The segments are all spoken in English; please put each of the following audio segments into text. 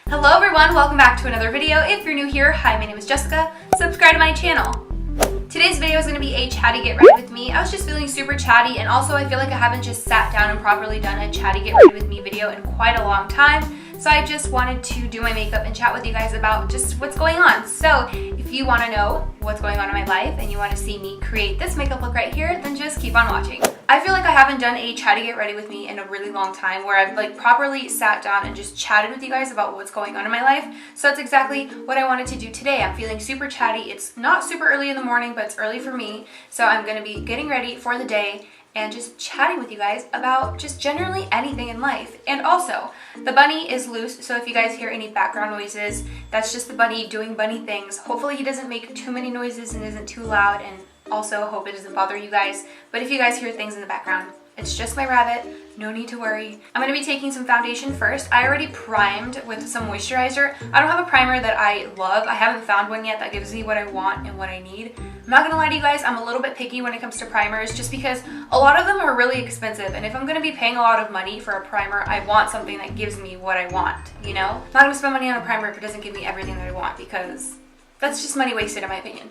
Hello everyone, welcome back to another video. If you're new here, hi, my name is Jessica. Subscribe to my channel. Today's video is going to be a chatty get ready with me. I was just feeling super chatty, and also I feel like I haven't just sat down and properly done a chatty get ready with me video in quite a long time. So I just wanted to do my makeup and chat with you guys about just what's going on. So if you want to know what's going on in my life and you want to see me create this makeup look right here, then just keep on watching. I feel like I haven't done a chatty get ready with me in a really long time where I've like properly sat down and just chatted with you guys about what's going on in my life. So that's exactly what I wanted to do today. I'm feeling super chatty. It's not super early in the morning, but it's early for me. So I'm going to be getting ready for the day and just chatting with you guys about just generally anything in life. And also, the bunny is loose, so if you guys hear any background noises, that's just the bunny doing bunny things. Hopefully he doesn't make too many noises and isn't too loud, and also hope it doesn't bother you guys. But if you guys hear things in the background, it's just my rabbit, no need to worry. I'm going to be taking some foundation first. I already primed with some moisturizer. I don't have a primer that I love. I haven't found one yet that gives me what I want and what I need. I'm not going to lie to you guys, I'm a little bit picky when it comes to primers just because a lot of them are really expensive, and if I'm going to be paying a lot of money for a primer, I want something that gives me what I want, you know? I'm not going to spend money on a primer if it doesn't give me everything that I want, because that's just money wasted in my opinion.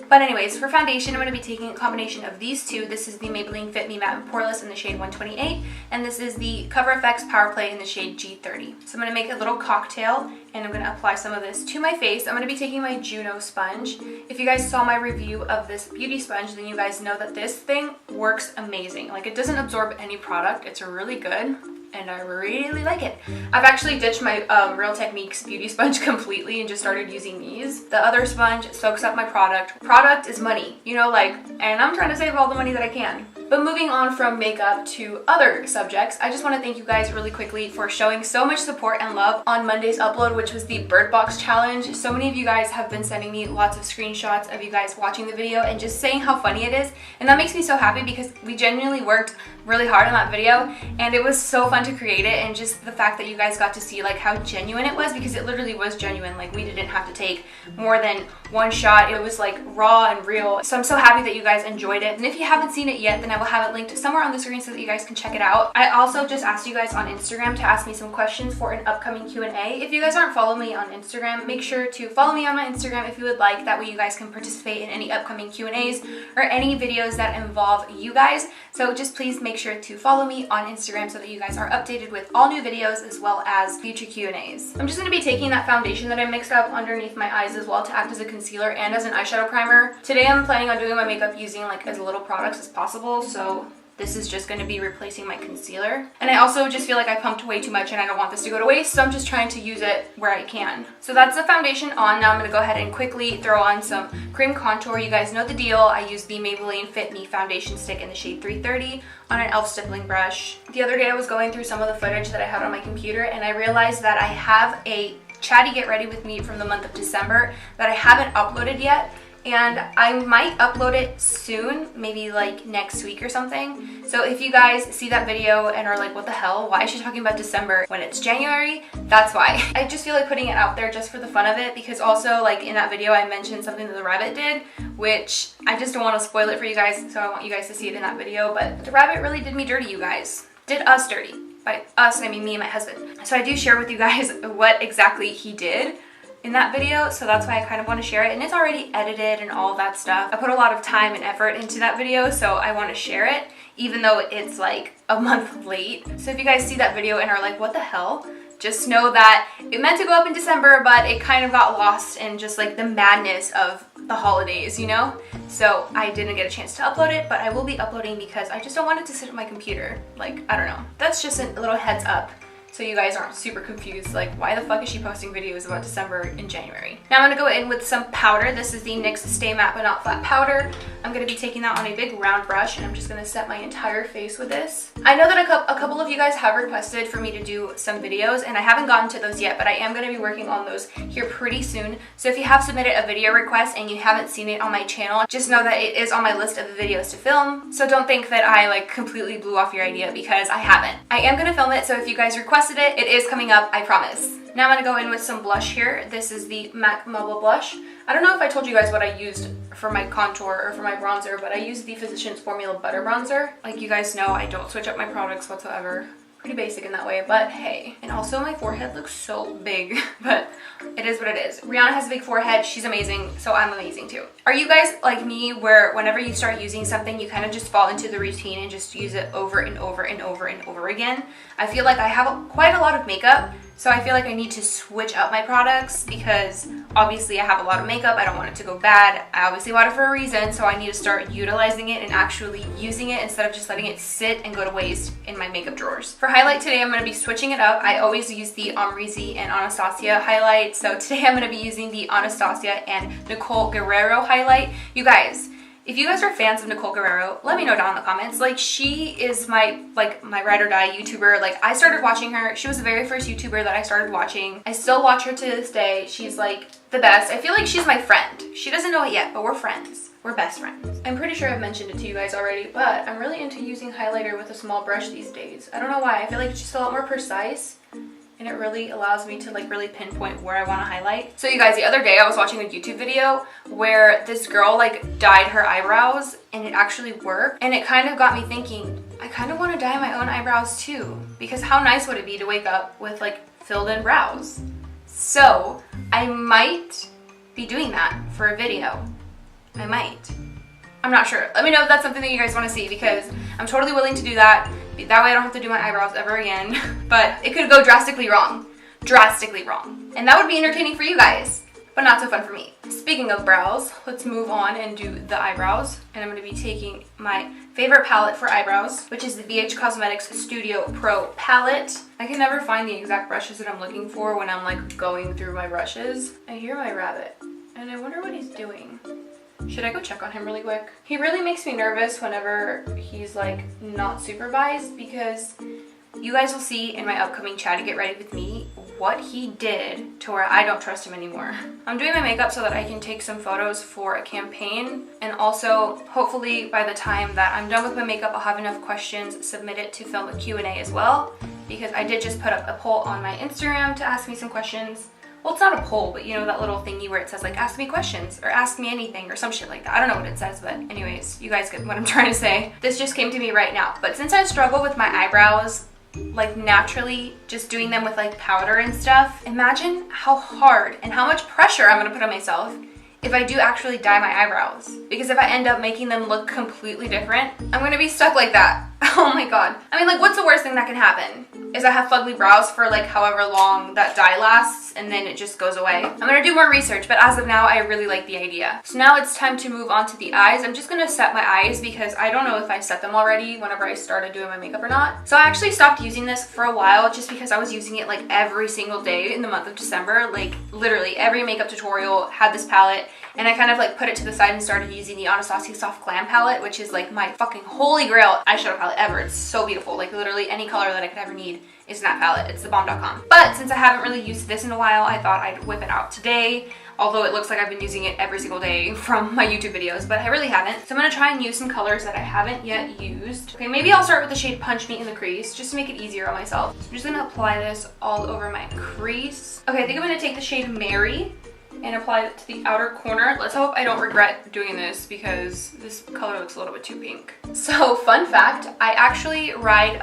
But anyways, for foundation, I'm going to be taking a combination of these two. This is the Maybelline Fit Me Matte and Poreless in the shade 128, and this is the Cover FX Power Play in the shade G30. So I'm going to make a little cocktail, and I'm going to apply some of this to my face. I'm going to be taking my Juno sponge. If you guys saw my review of this beauty sponge, then you guys know that this thing works amazing. Like, it doesn't absorb any product. It's really good, and I really like it. I've actually ditched my Real Techniques beauty sponge completely and just started using these. The other sponge soaks up my product. Product is money, you know, like, and I'm trying to save all the money that I can. But moving on from makeup to other subjects, I just want to thank you guys really quickly for showing so much support and love on Monday's upload, which was the Bird Box Challenge. So many of you guys have been sending me lots of screenshots of you guys watching the video and just saying how funny it is, and that makes me so happy because we genuinely worked really hard on that video, and it was so fun to create it, and just the fact that you guys got to see like how genuine it was, because it literally was genuine. Like, we didn't have to take more than one shot. It was like raw and real. So I'm so happy that you guys enjoyed it, and if you haven't seen it yet, then I will have it linked somewhere on the screen so that you guys can check it out. I also just asked you guys on Instagram to ask me some questions for an upcoming Q&A. If you guys aren't following me on Instagram, make sure to follow me on my Instagram if you would like. That way you guys can participate in any upcoming Q&As or any videos that involve you guys. So just please make sure to follow me on Instagram so that you guys are updated with all new videos as well as future Q&As. I'm just going to be taking that foundation that I mixed up underneath my eyes as well to act as a concealer and as an eyeshadow primer. Today I'm planning on doing my makeup using like as little products as possible, so this is just going to be replacing my concealer. And I also just feel like I pumped way too much and I don't want this to go to waste, so I'm just trying to use it where I can. So that's the foundation on. Now I'm going to go ahead and quickly throw on some cream contour. You guys know the deal. I used the Maybelline Fit Me foundation stick in the shade 330 on an e.l.f. stippling brush. The other day I was going through some of the footage that I had on my computer, and I realized that I have a chatty get ready with me from the month of December that I haven't uploaded yet. And I might upload it soon, maybe like next week or something. So if you guys see that video and are like, what the hell, why is she talking about December when it's January? That's why. I just feel like putting it out there just for the fun of it, because also like in that video I mentioned something that the rabbit did, which I just don't want to spoil it for you guys, so I want you guys to see it in that video. But the rabbit really did me dirty, you guys. Did us dirty. By us, I mean me and my husband. So I do share with you guys what exactly he did in that video, so that's why I kind of want to share it, and it's already edited and all that stuff. I put a lot of time and effort into that video, so I want to share it even though it's like a month late. So if you guys see that video and are like, what the hell, just know that it meant to go up in December, but it kind of got lost in just like the madness of the holidays, you know? So I didn't get a chance to upload it, but I will be uploading because I just don't want it to sit on my computer. Like, I don't know. That's just a little heads up, so you guys aren't super confused, like, why the fuck is she posting videos about December in January? Now I'm gonna go in with some powder. This is the NYX Stay Matte But Not Flat powder. I'm gonna be taking that on a big round brush, and I'm just gonna set my entire face with this. I know that a couple of you guys have requested for me to do some videos, and I haven't gotten to those yet, but I am gonna be working on those here pretty soon. So if you have submitted a video request and you haven't seen it on my channel, just know that it is on my list of videos to film. So don't think that I like completely blew off your idea, because I haven't. I am gonna film it, so if you guys requested it, it is coming up, I promise. Now I'm going to go in with some blush here. This is the MAC Mobile Blush. I don't know if I told you guys what I used for my contour or for my bronzer, but I used the Physicians Formula Butter Bronzer. Like you guys know, I don't switch up my products whatsoever. pretty basic in that way, but hey. And also my forehead looks so big, but it is what it is. Rihanna has a big forehead. She's amazing, so I'm amazing too. Are you guys like me where whenever you start using something, you kind of just fall into the routine and just use it over and over and over and over again? I feel like I have quite a lot of makeup, so I feel like I need to switch up my products because obviously I have a lot of makeup. I don't want it to go bad. I obviously bought it for a reason, so I need to start utilizing it and actually using it instead of just letting it sit and go to waste in my makeup drawers. For highlight today, I'm going to be switching it up. I always use the Amrezy and Anastasia highlight, so today I'm going to be using the Anastasia and Nicole Guerrero highlight. You guys, if you guys are fans of Nicole Guerrero, let me know down in the comments. Like, she is my ride or die YouTuber. Like, I started watching her. She was the very first YouTuber that I started watching. I still watch her to this day. She's like the best. I feel like she's my friend. She doesn't know it yet, but we're friends. We're best friends. I'm pretty sure I've mentioned it to you guys already, but I'm really into using highlighter with a small brush these days. I don't know why. I feel like it's just a lot more precise, and it really allows me to like really pinpoint where I want to highlight. So you guys, the other day I was watching a YouTube video where this girl like dyed her eyebrows and it actually worked, and it kind of got me thinking, I kind of want to dye my own eyebrows too, because how nice would it be to wake up with like filled in brows? So I might be doing that for a video. I might. I'm not sure. Let me know if that's something that you guys want to see, because I'm totally willing to do that. That way I don't have to do my eyebrows ever again. But it could go drastically wrong. Drastically wrong. And that would be entertaining for you guys, but not so fun for me. Speaking of brows, let's move on and do the eyebrows. And I'm going to be taking my favorite palette for eyebrows, which is the BH Cosmetics Studio Pro palette. I can never find the exact brushes that I'm looking for when I'm like going through my brushes. I hear my rabbit, and I wonder what he's doing. Should I go check on him really quick? He really makes me nervous whenever he's like not supervised, because you guys will see in my upcoming Chatty Get Ready With Me what he did to where I don't trust him anymore. I'm doing my makeup so that I can take some photos for a campaign, and also hopefully by the time that I'm done with my makeup I'll have enough questions submitted to film a Q&A as well, because I did just put up a poll on my Instagram to ask me some questions. Well, it's not a poll, but you know that little thingy where it says like ask me questions or ask me anything or some shit like that. I don't know what it says, but anyways, you guys get what I'm trying to say. This just came to me right now. But since I struggle with my eyebrows like naturally, just doing them with like powder and stuff, imagine how hard and how much pressure I'm gonna put on myself if I do actually dye my eyebrows. Because if I end up making them look completely different, I'm gonna be stuck like that. Oh my god. I mean, like, what's the worst thing that can happen? Is I have fugly brows for like however long that dye lasts, and then it just goes away. I'm gonna do more research, but as of now, I really like the idea. So now it's time to move on to the eyes. I'm just gonna set my eyes because I don't know if I set them already whenever I started doing my makeup or not. So I actually stopped using this for a while just because I was using it like every single day in the month of December. Like literally every makeup tutorial had this palette, and I kind of like put it to the side and started using the Anastasia Soft Glam palette, which is like my fucking holy grail eyeshadow palette ever. It's so beautiful. Like literally any color that I could ever need is in that palette. It's thebomb.com. But since I haven't really used this in a while, I thought I'd whip it out today. Although it looks like I've been using it every single day from my YouTube videos, but I really haven't. So I'm gonna try and use some colors that I haven't yet used. Okay, maybe I'll start with the shade Punch Me in the Crease, just to make it easier on myself. So I'm just gonna apply this all over my crease. Okay, I think I'm gonna take the shade Mary and apply it to the outer corner. Let's hope I don't regret doing this because this color looks a little bit too pink. So fun fact, I actually ride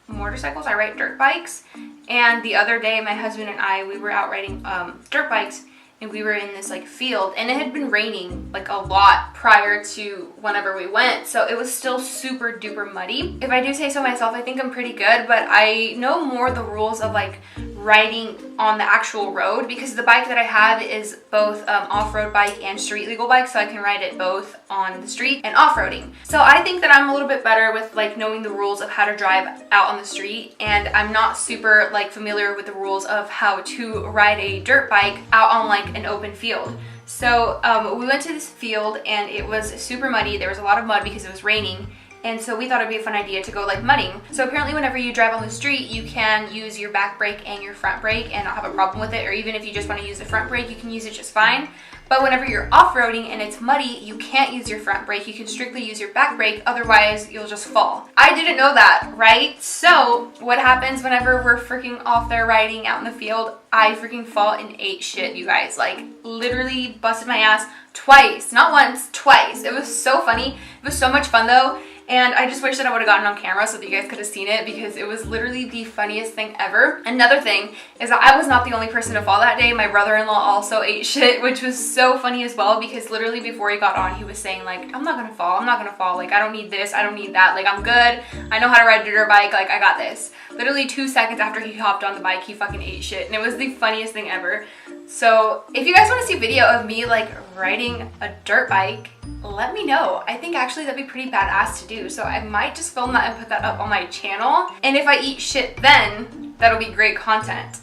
motorcycles. I ride dirt bikes, and the other day my husband and I, we were out riding dirt bikes, and we were in this like field, and it had been raining like a lot prior to whenever we went, so it was still super duper muddy. If I do say so myself, I think I'm pretty good, but I know more the rules of like riding on the actual road, because the bike that I have is both off-road bike and street legal bike, so I can ride it both on the street and off-roading. So I think that I'm a little bit better with like knowing the rules of how to drive out on the street, and I'm not super like familiar with the rules of how to ride a dirt bike out on like an open field. So we went to this field and it was super muddy. There was a lot of mud because it was raining. And so we thought it'd be a fun idea to go like mudding. So apparently whenever you drive on the street, you can use your back brake and your front brake and not have a problem with it. Or even if you just want to use the front brake, you can use it just fine. But whenever you're off-roading and it's muddy, you can't use your front brake. You can strictly use your back brake, otherwise you'll just fall. I didn't know that, right? So what happens whenever we're freaking off there riding out in the field? I freaking fall and ate shit, you guys. Like literally busted my ass twice, not once, twice. It was so funny. It was so much fun though. And I just wish that I would have gotten on camera so that you guys could have seen it, because it was literally the funniest thing ever. Another thing is that I was not the only person to fall that day. My brother-in-law also ate shit, which was so funny as well, because literally before he got on, he was saying like, I'm not gonna fall, I'm not gonna fall. Like, I don't need this, I don't need that. Like, I'm good. I know how to ride a dirt bike. Like, I got this. Literally 2 seconds after he hopped on the bike, he fucking ate shit. And it was the funniest thing ever. So if you guys want to see video of me like riding a dirt bike, let me know. I think actually that'd be pretty badass to do. So I might just film that and put that up on my channel. And if I eat shit then, that'll be great content.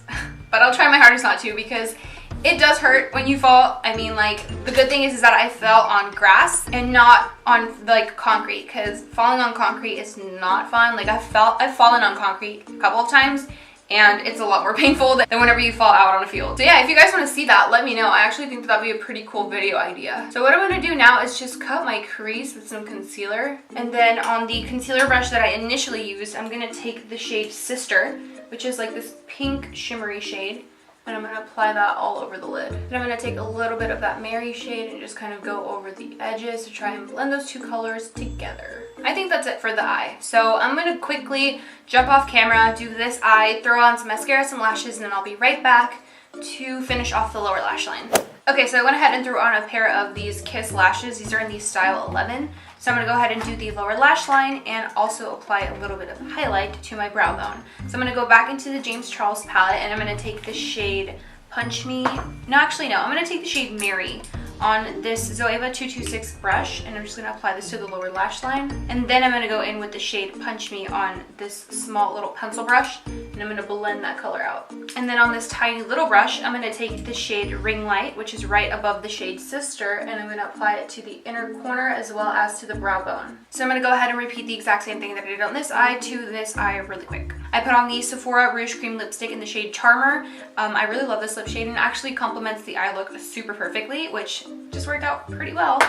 But I'll try my hardest not to, because it does hurt when you fall. I mean, like, the good thing is that I fell on grass and not on like concrete, because falling on concrete is not fun. Like, I've fallen on concrete a couple of times, and it's a lot more painful than whenever you fall out on a field. So yeah, if you guys want to see that, let me know. I actually think that that'd be a pretty cool video idea. So what I'm going to do now is just cut my crease with some concealer. And then on the concealer brush that I initially used, I'm going to take the shade Sister, which is like this pink shimmery shade. And I'm going to apply that all over the lid. Then I'm going to take a little bit of that Mary shade and just kind of go over the edges to try and blend those two colors together. I think that's it for the eye. So I'm going to quickly jump off camera, do this eye, throw on some mascara, some lashes, and then I'll be right back to finish off the lower lash line. Okay, so I went ahead and threw on a pair of these Kiss lashes. These are in the style 11. So I'm going to go ahead and do the lower lash line and also apply a little bit of highlight to my brow bone. So I'm going to go back into the James Charles palette, and I'm going to take the shade Punch Me. No, actually no. I'm going to take the shade Mary on this Zoeva 226 brush, and I'm just going to apply this to the lower lash line. And then I'm going to go in with the shade Punch Me on this small little pencil brush, and I'm going to blend that color out. And then on this tiny little brush, I'm going to take the shade Ring Light, which is right above the shade Sister, and I'm going to apply it to the inner corner as well as to the brow bone. So I'm going to go ahead and repeat the exact same thing that I did on this eye to this eye really quick. I put on the Sephora Rouge Cream lipstick in the shade Charmer. I really love this lip shade, and it actually complements the eye look super perfectly, which just worked out pretty well.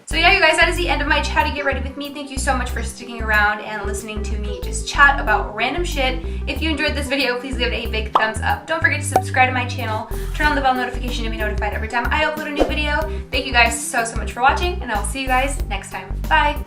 So yeah, you guys, that is the end of my chatty get ready with me. Thank you so much for sticking around and listening to me just chat about random shit. If you enjoyed this video, please give it a big thumbs up. Don't forget to subscribe to my channel, turn on the bell notification to be notified every time I upload a new video. Thank you guys so much for watching, and I will see you guys next time. Bye!